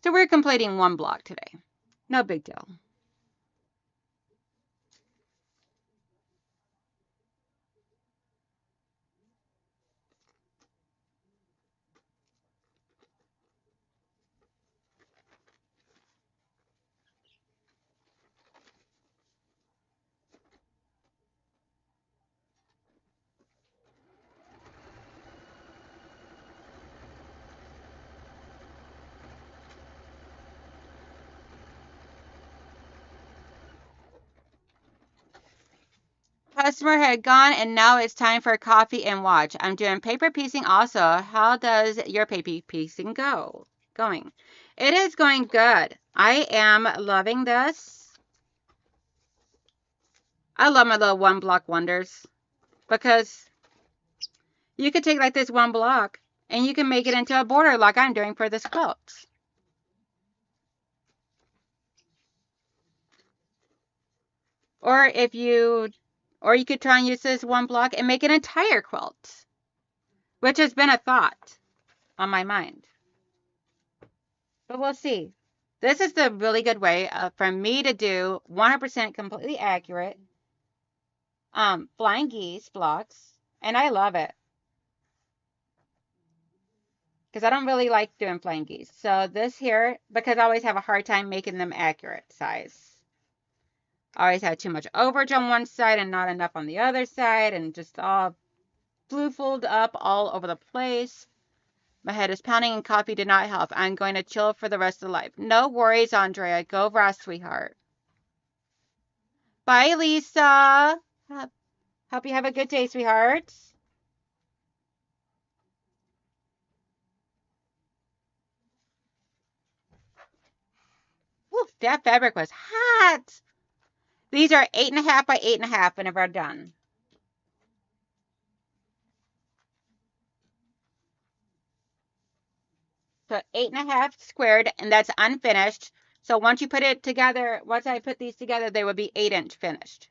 So we're completing 1 block today. No big deal. Customer had gone and now it's time for coffee and watch. I'm doing paper piecing also. How does your paper piecing going? It is going good. I am loving this. I love my little 1 block wonders because you could take like this 1 block and you can make it into a border like I'm doing for this quilt. Or you could try and use this 1 block and make an entire quilt, which has been a thought on my mind. But we'll see. This is the really good way for me to do 100% completely accurate flying geese blocks, and I love it. because I don't really like doing flying geese. So this here, because I always have a hard time making them accurate size. I always had too much overage on one side and not enough on the other side, and just all fluffled up all over the place. My head is pounding and coffee did not help. I'm going to chill for the rest of life. No worries, Andrea. Go rest, sweetheart. Bye, Lisa. Hope you have a good day, sweetheart. Woo, that fabric was hot. These are 8.5 by 8.5 whenever I'm done. So 8.5 squared, and that's unfinished. So once you put it together, once I put these together, they would be 8-inch finished.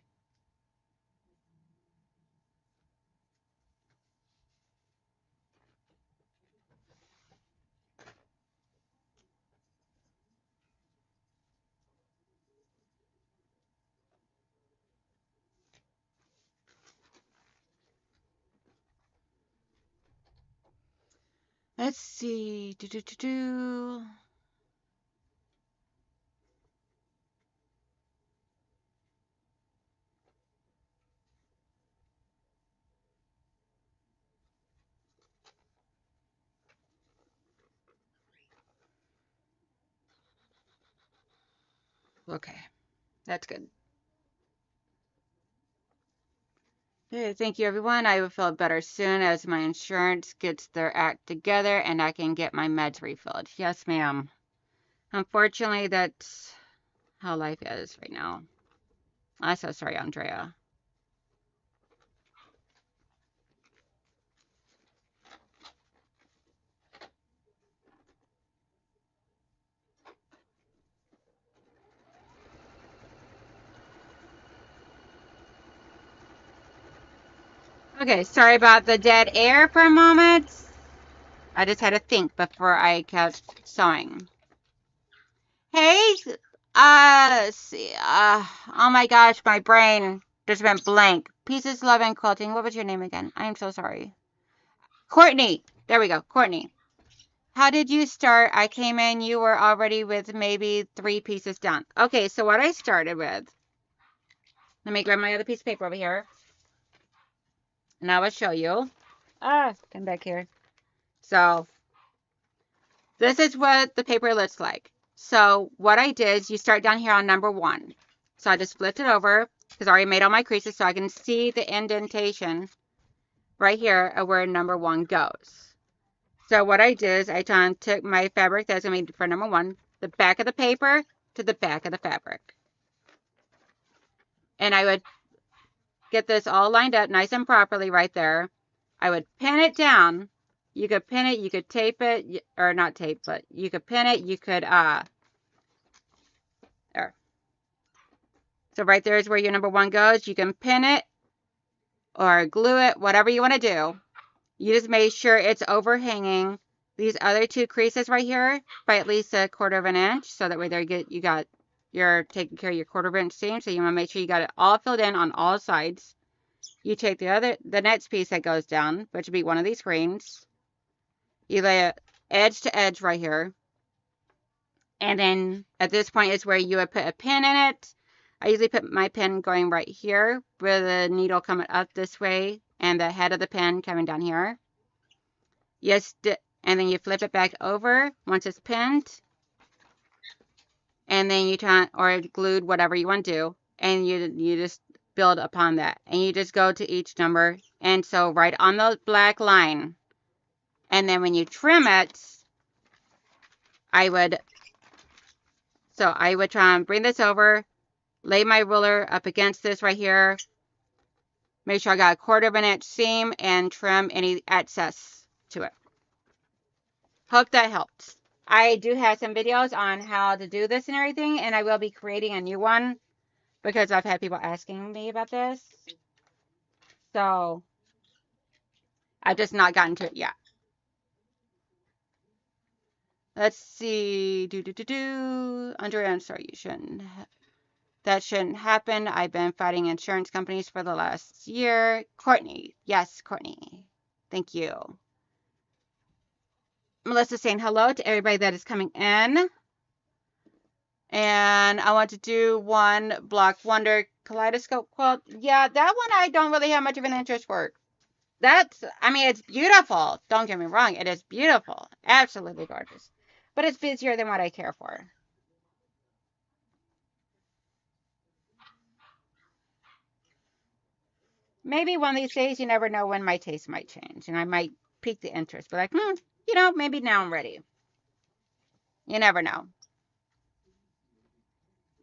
Let's see. Okay, that's good. Okay, thank you, everyone. I will feel better soon as my insurance gets their act together and I can get my meds refilled. Yes, ma'am. Unfortunately, that's how life is right now. I'm so sorry, Andrea. Okay, sorry about the dead air for a moment. I just had to think before I kept sewing. Hey, see, oh my gosh, my brain just went blank. Pieces, Love, and Quilting. What was your name again? I'm so sorry. Courtney. There we go, Courtney. How did you start? I came in, you were already with maybe 3 pieces done. Okay, so what I started with, let me grab my other piece of paper over here, and I will show you. Come back here. So, this is what the paper looks like. So, what I did is you start down here on number 1. So, I just flipped it over, because I already made all my creases, so I can see the indentation right here of where number 1 goes. So, what I did is I took my fabric that's going to be for number 1, the back of the paper to the back of the fabric. And I would get this all lined up nice and properly right there. I would pin it down. You could pin it, you could tape it, or not tape, but you could pin it, you could, there. So right there is where your number 1 goes. You can pin it or glue it, whatever you want to do. You just make sure it's overhanging these other 2 creases right here by at least 1/4 of an inch. So that way there you're taking care of your 1/4 inch seam. So you want to make sure you got it all filled in on all sides. You take the next piece that goes down, which would be one of these greens. You lay it edge to edge right here. And then at this point is where you would put a pin in it. I usually put my pin going right here with the needle coming up this way and the head of the pin coming down here. Yes, and then you flip it back over once it's pinned. And then you turn or glued, whatever you want to do. And you just build upon that. And you just go to each number. And so right on the black line. And then when you trim it, I would try and bring this over, lay my ruler up against this right here, make sure I got 1/4 of an inch seam, and trim any excess to it. Hope that helps. I do have some videos on how to do this and everything, and I will be creating a new one because I've had people asking me about this. So I've just not gotten to it yet. Let's see. Andrea, I'm sorry, you shouldn't. That shouldn't happen. I've been fighting insurance companies for the last year. Courtney. Yes, Courtney. Thank you. Melissa saying hello to everybody that is coming in. And I want to do one Block Wonder Kaleidoscope quilt. Yeah, that one I don't really have much of an interest for. I mean, it's beautiful. Don't get me wrong. It is beautiful. Absolutely gorgeous. But it's busier than what I care for. Maybe one of these days, you never know when my taste might change. And I might pique the interest. But like, maybe now I'm ready. You never know.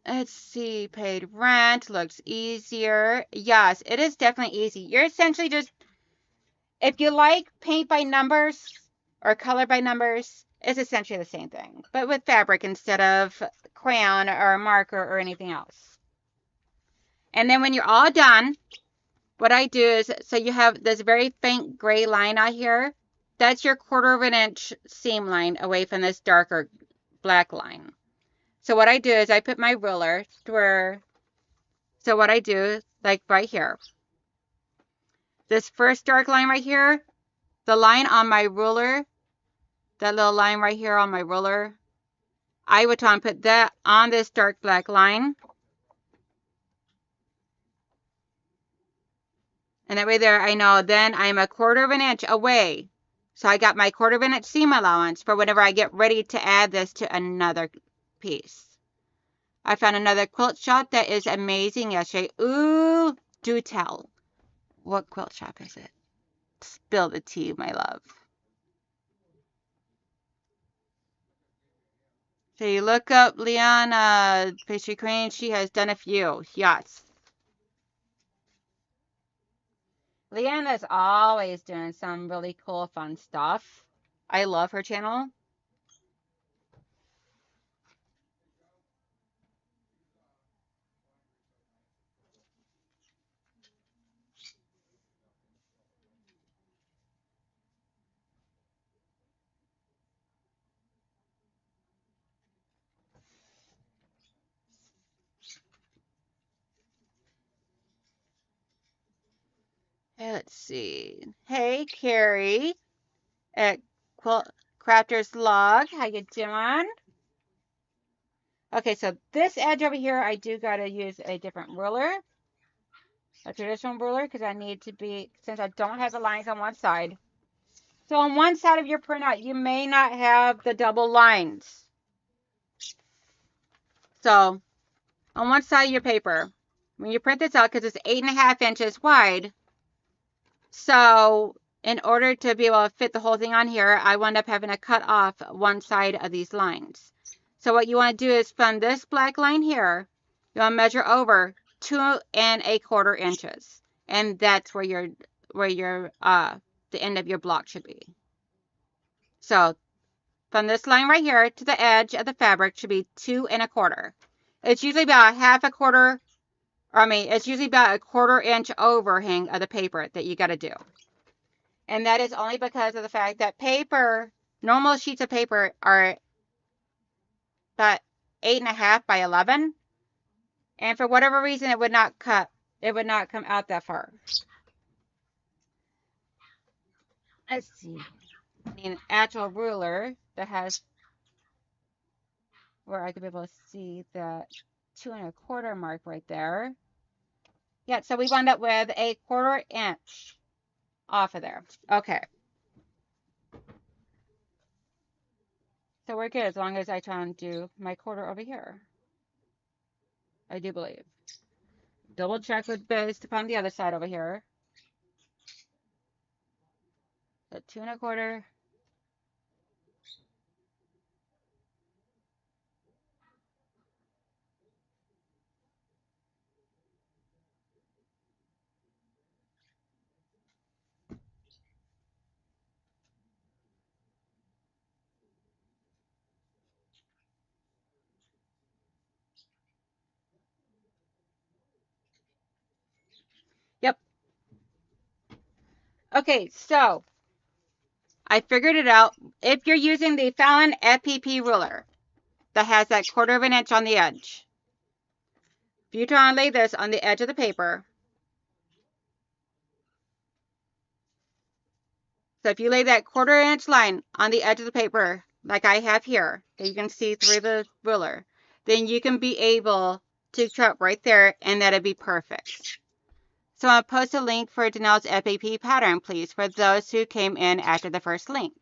Let's see. Paid rent looks easier. Yes, it is definitely easy. You're essentially just, if you like paint by numbers or color by numbers, it's essentially the same thing, but with fabric instead of crayon or marker or anything else. And then when you're all done, what I do is, so you have this very faint gray line out here. That's your 1/4 of an inch seam line away from this darker black line. So what I do is I put my ruler to where, so what I do, like right here, this first dark line right here, the line on my ruler, that little line right here on my ruler, I would try and put that on this dark black line. And that way there, I know then I'm a 1/4 of an inch away. So I got my 1/4 of an inch seam allowance for whenever I get ready to add this to another piece. I found another quilt shop that is amazing yesterday. Ooh, do tell. What quilt shop is it? Spill the tea, my love. So you look up Liana Pastry Queen. She has done a few. Yes. Leanna's always doing some really cool, fun stuff. I love her channel. Let's see. Hey, Carrie at Quilt Crafter's Log. How you doing? Okay, so this edge over here, I do got to use a different ruler, a traditional ruler, because I need to be, since I don't have the lines on one side. So on one side of your printout, you may not have the double lines. So on one side of your paper, when you print this out, because it's 8.5 inches wide, so in order to be able to fit the whole thing on here, I wound up having to cut off one side of these lines. So what you want to do is from this black line here, you want to measure over 2.25 inches. And that's where your the end of your block should be. So from this line right here to the edge of the fabric should be 2.25. It's usually about it's usually about a 1/4 inch overhang of the paper that you got to do. And that is only because of the fact that normal sheets of paper are about 8.5 by 11. And for whatever reason, it would not come out that far. Let's see. I need an actual ruler that has where I could be able to see that 2.25 mark right there. Yeah, so we wound up with a 1/4 inch off of there. Okay. So we're good as long as I try and do my 1/4 over here. I do believe. Double check with based upon the other side over here. So 2.25. Yep. Okay, so I figured it out. If you're using the Fallon FPP ruler that has that 1/4 of an inch on the edge, if you try and lay this on the edge of the paper, So if you lay that 1/4 inch line on the edge of the paper, like I have here, that you can see through the ruler, then you can be able to cut right there, and that'd be perfect. So I'll post a link for Donnell's FPP pattern, please, for those who came in after the first link.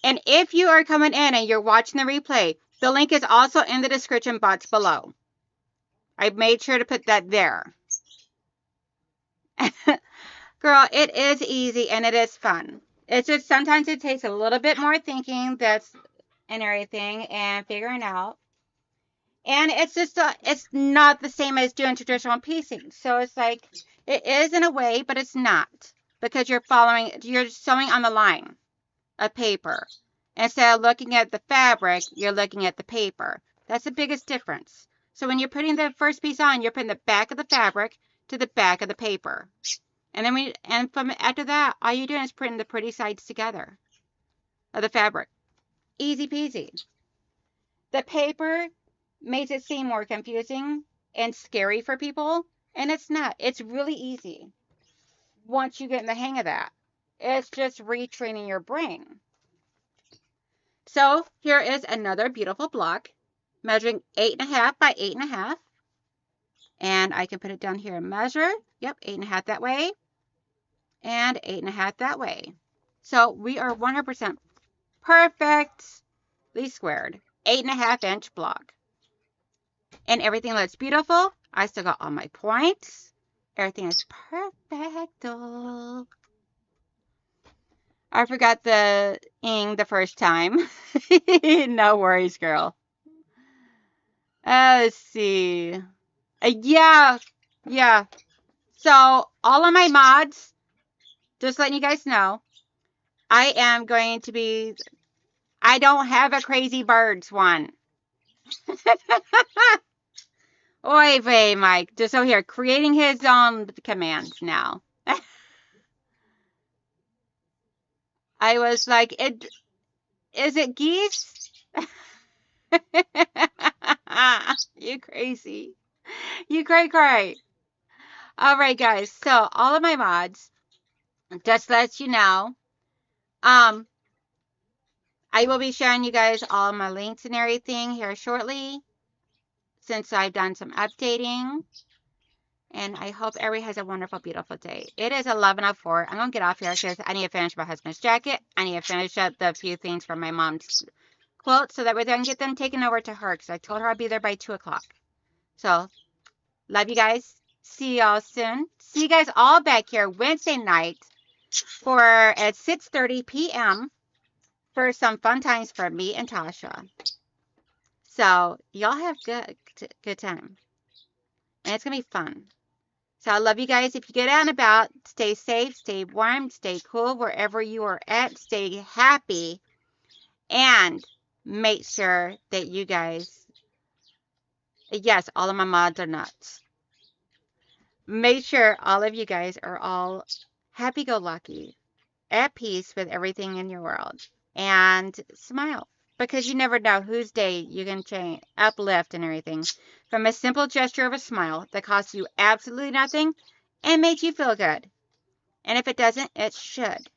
And if you are coming in and you're watching the replay, the link is also in the description box below. I made sure to put that there. Girl, it is easy and it is fun. It's just sometimes it takes a little bit more thinking and everything and figuring out. And it's just it's not the same as doing traditional piecing. So it's like it is in a way, but it's not, because you're sewing on the line of paper. Instead of looking at the fabric, you're looking at the paper. That's the biggest difference. So when you're putting the first piece on, you're putting the back of the fabric to the back of the paper. And then from after that, all you're doing is putting the pretty sides together of the fabric. Easy peasy. The paper makes it seem more confusing and scary for people, and it's not. It's really easy once you get in the hang of that. It's just retraining your brain. So here is another beautiful block, measuring 8.5 by 8.5. And I can put it down here and measure. Yep, 8.5 that way, and 8.5 that way. So we are 100% perfectly squared. 8.5-inch block. And everything looks beautiful. I still got all my points. Everything is perfect. I forgot the ing the first time. No worries, girl. Let's see. Yeah. So all of my mods, just letting you guys know, I am going to be, I don't have a crazy birds one. Oy vey, Mike. Just so here, creating his own commands now. I was like, is it geese? You crazy. You cray. All right, guys. So all of my mods, just let you know, I will be sharing you guys all my links and everything here shortly, since I've done some updating. And I hope everybody has a wonderful, beautiful day. It is 11:04. I'm going to get off here because I need to finish my husband's jacket. I need to finish up the few things from my mom's quilt so that way I can get them taken over to her, because I told her I'll be there by 2 o'clock. So, love you guys. See y'all soon. See you guys all back here Wednesday night at 6:30 p.m. for some fun times for me and Tasha. So, y'all have good time. And it's going to be fun. So I love you guys. If you get out and about, stay safe, stay warm, stay cool wherever you are at. Stay happy. And make sure that you guys, yes, all of my mods are nuts. Make sure all of you guys are all happy-go-lucky, at peace with everything in your world. And smile. Because you never know whose day you can change, uplift and everything. From a simple gesture of a smile that costs you absolutely nothing and makes you feel good. And if it doesn't, it should.